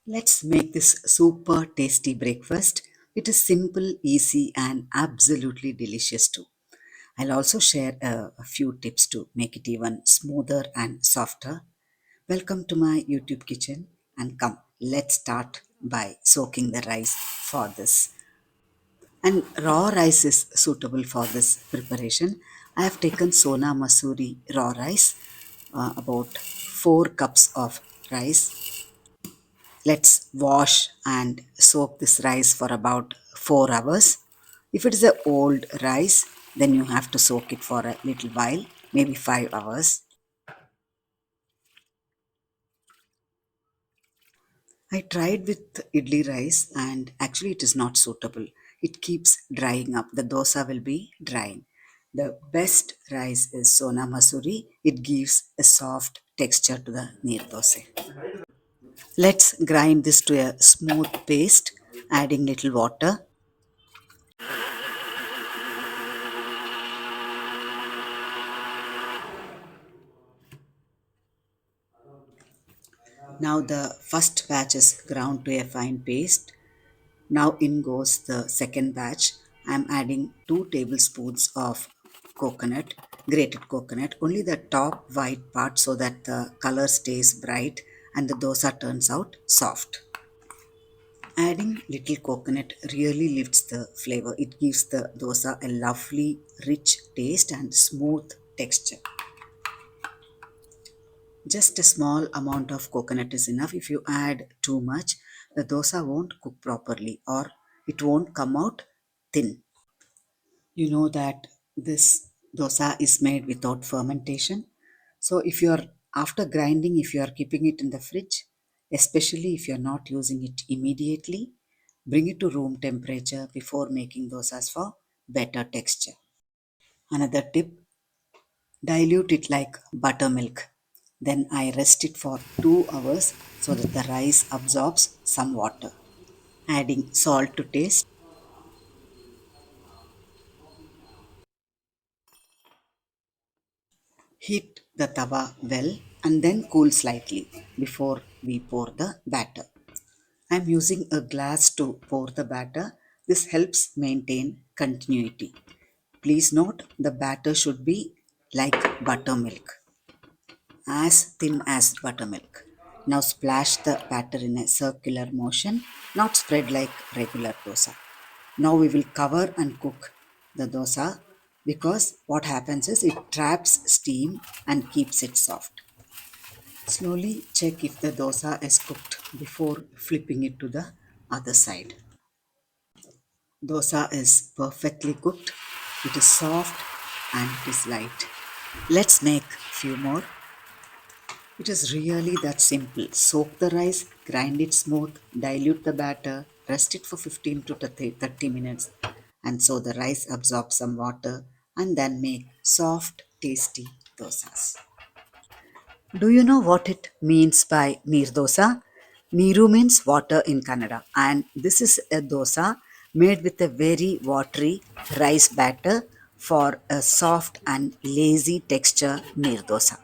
Let's make this super tasty breakfast. It is simple, easy, and absolutely delicious too. I'll also share a few tips to make it even smoother and softer. Welcome to my YouTube kitchen and come, let's start by soaking the rice for this. And raw rice is suitable for this preparation. I have taken Sona Masuri raw rice, about 4 cups of rice. Let's wash and soak this rice for about 4 hours. If it is a old rice, then you have to soak it for a little while, maybe 5 hours. I tried with idli rice and actually it is not suitable. It keeps drying up. The dosa will be drying. The best rice is Sona Masuri. It gives a soft texture to the neer dosa. Let's grind this to a smooth paste, adding little water. Now the first batch is ground to a fine paste. Now in goes the second batch. I am adding 2 tablespoons of coconut, grated coconut, only the top white part so that the color stays bright and the dosa turns out soft. Adding little coconut really lifts the flavor. It gives the dosa a lovely rich taste and smooth texture. Just a small amount of coconut is enough. If you add too much, the dosa won't cook properly or it won't come out thin. You know that this dosa is made without fermentation. So if you are after grinding, if you are keeping it in the fridge, especially if you are not using it immediately, bring it to room temperature before making dosas for better texture. Another tip, dilute it like buttermilk. Then I rest it for 2 hours so that the rice absorbs some water. Adding salt to taste. Heat the tawa well and then cool slightly before we pour the batter. I am using a glass to pour the batter. This helps maintain continuity. Please note the batter should be like buttermilk, as thin as buttermilk. Now splash the batter in a circular motion, not spread like regular dosa. Now we will cover and cook the dosa because what happens is it traps steam and keeps it soft. Slowly check if the dosa is cooked before flipping it to the other side. Dosa is perfectly cooked. It is soft and it is light. Let's make few more. It is really that simple. Soak the rice, grind it smooth, dilute the batter, rest it for 15 to 30 minutes, and so the rice absorbs some water and then make soft, tasty dosas. Do you know what it means by neer dosa? Neeru means water in Kannada, and this is a dosa made with a very watery rice batter for a soft and lazy texture neer dosa.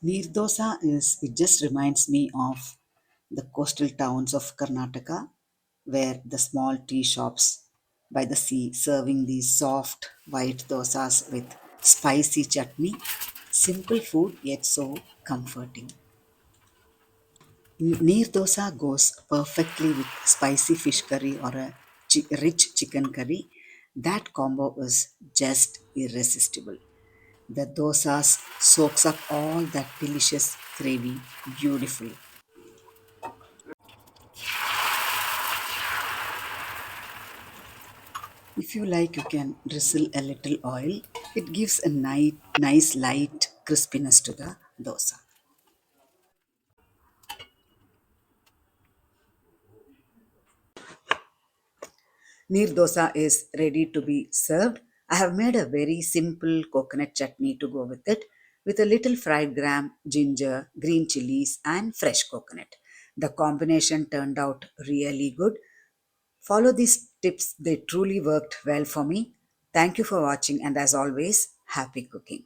Neer dosa is, it just reminds me of the coastal towns of Karnataka, where the small tea shops by the sea serving these soft white dosas with spicy chutney. Simple food, yet so comforting. Neer dosa goes perfectly with spicy fish curry or a rich chicken curry. That combo is just irresistible. The dosas soaks up all that delicious gravy beautifully. If you like, you can drizzle a little oil. It gives a nice light crispiness to the dosa. Neer dosa is ready to be served. I have made a very simple coconut chutney to go with it, with a little fried gram, ginger, green chilies, and fresh coconut. The combination turned out really good. Follow these tips, they truly worked well for me. Thank you for watching, and as always, happy cooking.